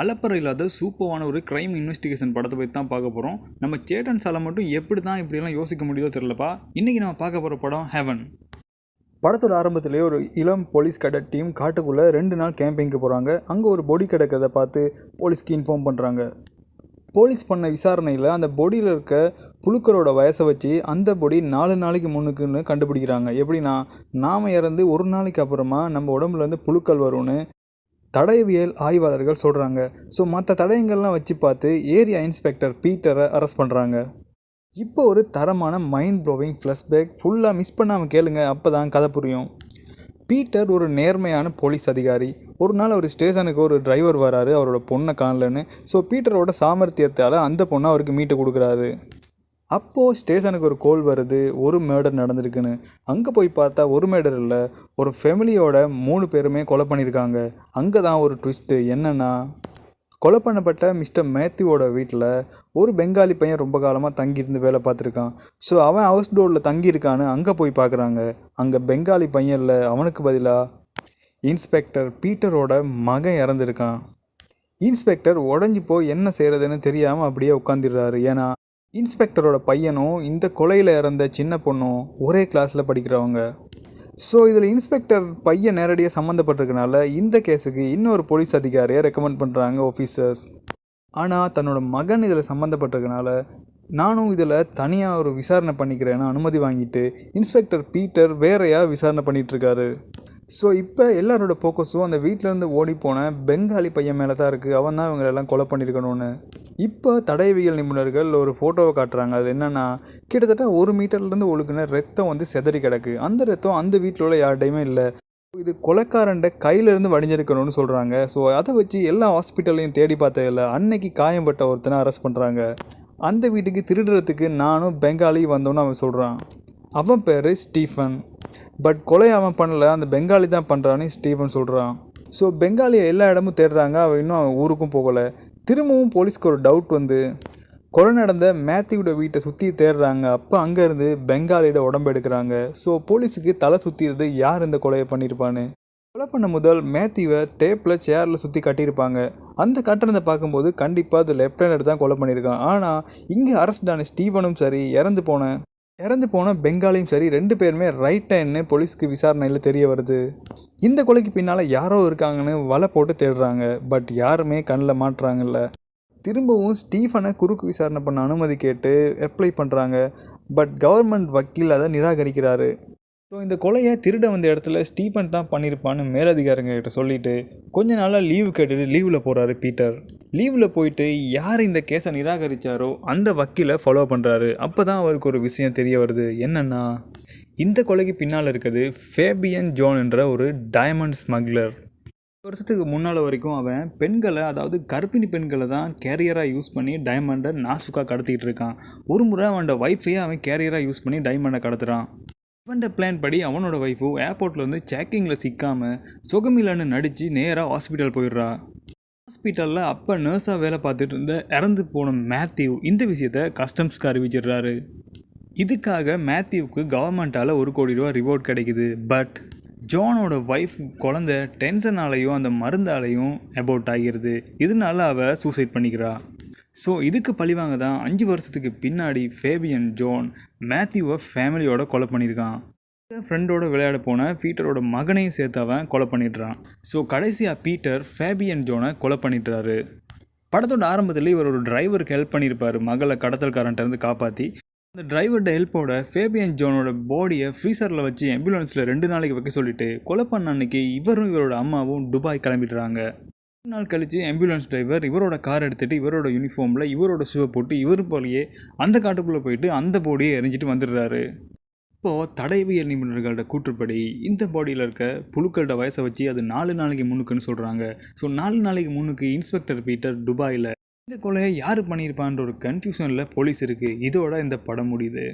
அளப்பறை இல்லாத சூப்பரான ஒரு கிரைம் இன்வெஸ்டிகேஷன் படத்தை பற்றி தான் பார்க்க போகிறோம். நம்ம சேட்டன் சாலை மட்டும் எப்படி தான் இப்படியெல்லாம் யோசிக்க முடியுதோ தெரியலப்பா. இன்றைக்கி நம்ம பார்க்க போகிற படம் ஹெவன். படத்தோட ஆரம்பத்திலே ஒரு இளம் போலீஸ் கேடட் டீம் காட்டுக்குள்ளே 2 நாள் கேம்பிங்க்கு போகிறாங்க. அங்கே ஒரு பொடி கிடக்கிறத பார்த்து போலீஸ்க்கு இன்ஃபார்ம் பண்ணுறாங்க. போலீஸ் பண்ண விசாரணையில் அந்த பொடியில் இருக்க புழுக்களோட வயசை வச்சு அந்த பொடி 4 நாளைக்கு முன்னுக்குன்னு கண்டுபிடிக்கிறாங்க. எப்படின்னா, நாம் இறந்து 1 நாளைக்கு அப்புறமா நம்ம உடம்புலேருந்து புழுக்கள் வரும்னு தடயவியல் ஆய்வாளர்கள் சொல்கிறாங்க. ஸோ மற்ற தடயங்கள்லாம் வச்சு பார்த்து ஏரியா இன்ஸ்பெக்டர் பீட்டரை அரெஸ்ட் பண்ணுறாங்க. இப்போ ஒரு தரமான மைண்ட் ப்ளோவிங் ஃப்ளாஷ்பேக் ஃபுல்லாக மிஸ் பண்ணாமல் கேளுங்க, அப்போ தான் கதை புரியும். பீட்டர் ஒரு நேர்மையான போலீஸ் அதிகாரி. ஒரு நாள் அவர் ஸ்டேஷனுக்கு ஒரு டிரைவர் வராரு, அவரோட பொண்ணை காணலன்னு. ஸோ பீட்டரோட சாமர்த்தியத்தால் அந்த பொண்ணை அவருக்கு மீட்டு கொடுக்குறாரு. அப்போது ஸ்டேஷனுக்கு ஒரு கோல் வருது, ஒரு மேர்டர் நடந்திருக்குன்னு. அங்கே போய் பார்த்தா ஒரு மேர்டர் இல்லை, ஒரு ஃபேமிலியோட 3 பேருமே கொலை பண்ணியிருக்காங்க. அங்கே தான் ஒரு ட்விஸ்ட்டு. என்னென்னா, கொலை பண்ணப்பட்ட மிஸ்டர் மேத்யூவோட வீட்டில் ஒரு பெங்காலி பையன் ரொம்ப காலமாக தங்கியிருந்து வேலை பார்த்துருக்கான். ஸோ அவன் ஹவுஸ் டோரில் தங்கியிருக்கான்னு அங்கே போய் பார்க்குறாங்க. அங்கே பெங்காலி பையன் இல்லை, அவனுக்கு பதிலாக இன்ஸ்பெக்டர் பீட்டரோட மகன் இறந்துருக்கான். இன்ஸ்பெக்டர் உடஞ்சி போய் என்ன செய்கிறதுன்னு தெரியாமல் அப்படியே உட்காந்துடுறாரு. ஏன்னா இன்ஸ்பெக்டரோட பையனும் இந்த கொலையில் இறந்த சின்ன பொண்ணும் ஒரே கிளாஸில் படிக்கிறவங்க. ஸோ இதில் இன்ஸ்பெக்டர் பையன் நேரடியாக சம்மந்தப்பட்டிருக்கனால இந்த கேஸுக்கு இன்னொரு போலீஸ் அதிகாரியை ரெக்கமெண்ட் பண்ணுறாங்க ஆஃபீஸர்ஸ். ஆனால் தன்னோட மகன் இதில் சம்மந்தப்பட்டிருக்கனால நானும் இதில் தனியாக ஒரு விசாரணை பண்ணிக்கிறேன்னு அனுமதி வாங்கிட்டு இன்ஸ்பெக்டர் பீட்டர் வேறையாக விசாரணை பண்ணிகிட்ருக்காரு. ஸோ இப்போ எல்லாரோட ஃபோக்கஸும் அந்த வீட்டிலேருந்து ஓடிப்போன பெங்காலி பையன் மேலே தான் இருக்குது. அவன் தான் இவங்களெல்லாம் கொலை பண்ணியிருக்கணும்னு. இப்போ தடயவியல் நிபுணர்கள் ஒரு ஃபோட்டோவை காட்டுறாங்க. அது என்னென்னா, கிட்டத்தட்ட 1 மீட்டர்லேருந்து ஒழுகுன ரத்தம் வந்து செதறி கிடக்கு. அந்த ரத்தம் அந்த வீட்டில் உள்ள யார்டையுமே இல்லை. இது கொலைக்காரண்ட கையிலேருந்து வடிஞ்சிருக்கணும்னு சொல்கிறாங்க. ஸோ அதை வச்சு எல்லா ஹாஸ்பிட்டல்லையும் தேடி பார்த்ததில்ல. அன்னைக்கு காயம்பட்ட ஒருத்தனை அரெஸ்ட் பண்ணுறாங்க. அந்த வீட்டுக்கு திருடுறதுக்கு நானும் பெங்காலி வந்தோன்னு அவன் சொல்கிறான். அவன் பேர் ஸ்டீஃபன். பட் கொலை அவன் பண்ணலை, அந்த பெங்காலி தான் பண்ணுறான்னு ஸ்டீஃபன் சொல்கிறான். ஸோ பெங்காலியை எல்லா இடமும் தேடுறாங்க. அவன் ஊருக்கும் போகலை. திரும்பவும் போலீஸ்க்கு ஒரு டவுட் வந்து கொலை நடந்த மேத்யூவோட வீட்டை சுற்றி தேடுறாங்க. அப்போ அங்கேருந்து பெங்காலியோட உடம்பு எடுக்கிறாங்க. ஸோ போலீஸுக்கு தலை சுற்றிடுது, யார் இந்த கொலையை பண்ணியிருப்பான்னு. கொலை பண்ண முதல் மேத்யூவை டேப்பில் சேரில் சுற்றி கட்டியிருப்பாங்க. அந்த கட்டுறதை பார்க்கும்போது கண்டிப்பாக அது லெஃப்டினன்ட் தான் கொலை பண்ணியிருக்கான். ஆனால் இங்கே அரெஸ்டான ஸ்டீவனும் சரி, இறந்து போன பெங்காலியும் சரி, 2 பேருமே ரைட் ஹேண்ட்னு போலீஸ்க்கு விசாரணையில் தெரிய வருது. இந்த கொலைக்கு பின்னால் யாரோ இருக்காங்கன்னு வலை போட்டு தேடுறாங்க. பட் யாருமே கண்ணில் மாட்டுறாங்கல்ல. திரும்பவும் ஸ்டீஃபனை குறுக்கு விசாரணை பண்ண அனுமதி கேட்டு அப்ளை பண்ணுறாங்க. பட் கவர்மெண்ட் வக்கீல் அதை நிராகரிக்கிறாரு. ஸோ இந்த கொலையை திருட வந்த இடத்துல ஸ்டீஃபன் தான் பண்ணியிருப்பான்னு மேலதிகாரிகிட்ட சொல்லிவிட்டு கொஞ்ச நாளாக லீவு கேட்டுட்டு லீவில் போகிறாரு பீட்டர். லீவில் போயிட்டு யார் இந்த கேஸை நிராகரித்தாரோ அந்த வக்கீலை ஃபாலோ பண்ணுறாரு. அப்போ தான் அவருக்கு ஒரு விஷயம் தெரிய வருது. என்னென்னா, இந்த கொலைக்கு பின்னால் இருக்கிறது ஃபேபியன் ஜோன் என்ற ஒரு டைமண்ட் ஸ்மக்லர். வருஷத்துக்கு முன்னால் வரைக்கும் அவன் பெண்களை, அதாவது கர்ப்பிணி பெண்களை தான் கேரியராக யூஸ் பண்ணி டைமண்டை நாசுக்காக கடத்திக்கிட்டு இருக்கான். ஒரு முறை அவனோட ஒய்ஃபையே அவன் கேரியராக யூஸ் பண்ணி டைமண்டை கடத்துகிறான். இவன்ட பிளான் படி அவனோட ஒய்ஃபு ஏர்போர்ட்லேருந்து சேக்கிங்கில் சிக்காமல் சுகமில்லன்னு நடித்து நேராக ஹாஸ்பிட்டல் போயிடுறா. ஹாஸ்பிட்டலில் அப்போ நர்ஸாக வேலை பார்த்துட்டு இருந்த இறந்து போன மேத்யூ இந்த விஷயத்தை கஸ்டம்ஸ்க்கு அறிவிச்சிடுறாரு. இதுக்காக மேத்யூவுக்கு கவர்மெண்ட்டால் 1 கோடி ரூபா ரிவார்ட் கிடைக்குது. பட் ஜானோட ஒய்ஃப் குழந்தை டென்ஷனாலையும் அந்த மருந்தாலையும் அபோர்ட் ஆகிடுது. இதனால அவள் சூசைட் பண்ணிக்கிறா. ஸோ இதுக்கு பழிவாங்க தான் 5 வருஷத்துக்கு பின்னாடி ஃபேபியன் ஜோன் மேத்யூவை ஃபேமிலியோட கொலை பண்ணியிருக்கான். ஃப்ரெண்டோட விளையாட போன பீட்டரோட மகனையும் சேர்த்து அவன் கொலை பண்ணிடுறான். ஸோ கடைசியாக பீட்டர் ஃபேபியன் ஜோனை கொலை பண்ணிடுறாரு. படத்தோட ஆரம்பத்தில் இவர் ஒரு டிரைவருக்கு ஹெல்ப் பண்ணியிருப்பார், மகளை கடத்தல்காரன்ட்டு காப்பாற்றி. அந்த டிரைவரோட ஹெல்ப்போட ஃபேபியன் ஜோனோட பாடியை ஃப்ரீசரில் வச்சு ஆம்புலன்ஸில் 2 நாளைக்கு வைக்க சொல்லிட்டு கொலை பண்ண அன்னைக்கு இவரும் இவரோட அம்மாவும் துபாய் கிளம்பிடுறாங்க. 2 நாள் கழித்து ஆம்புலன்ஸ் டிரைவர் இவரோட கார் எடுத்துகிட்டு இவரோட யூனிஃபார்மில் இவரோட ஷூவை போட்டு இவர் போலயே அந்த காட்டுக்குள்ளே போயிட்டு அந்த பாடியை எரிஞ்சிட்டு வந்துடுறாரு. இப்போது தடயவியல் நிபுணர்களோட கூற்றுப்படி இந்த பாடியில் இருக்க புழுக்களோட வயசை வச்சு அது 4 நாளைக்கு முன்னுக்குன்னு சொல்கிறாங்க. ஸோ 4 நாளைக்கு முன்னுக்கு இன்ஸ்பெக்டர் பீட்டர் துபாயில் இந்த கொலையை யார் பண்ணியிருப்பான்ற ஒரு கன்ஃபியூஷனில் போலீஸ் இருக்குது. இதோட இந்த படம் முடியுது.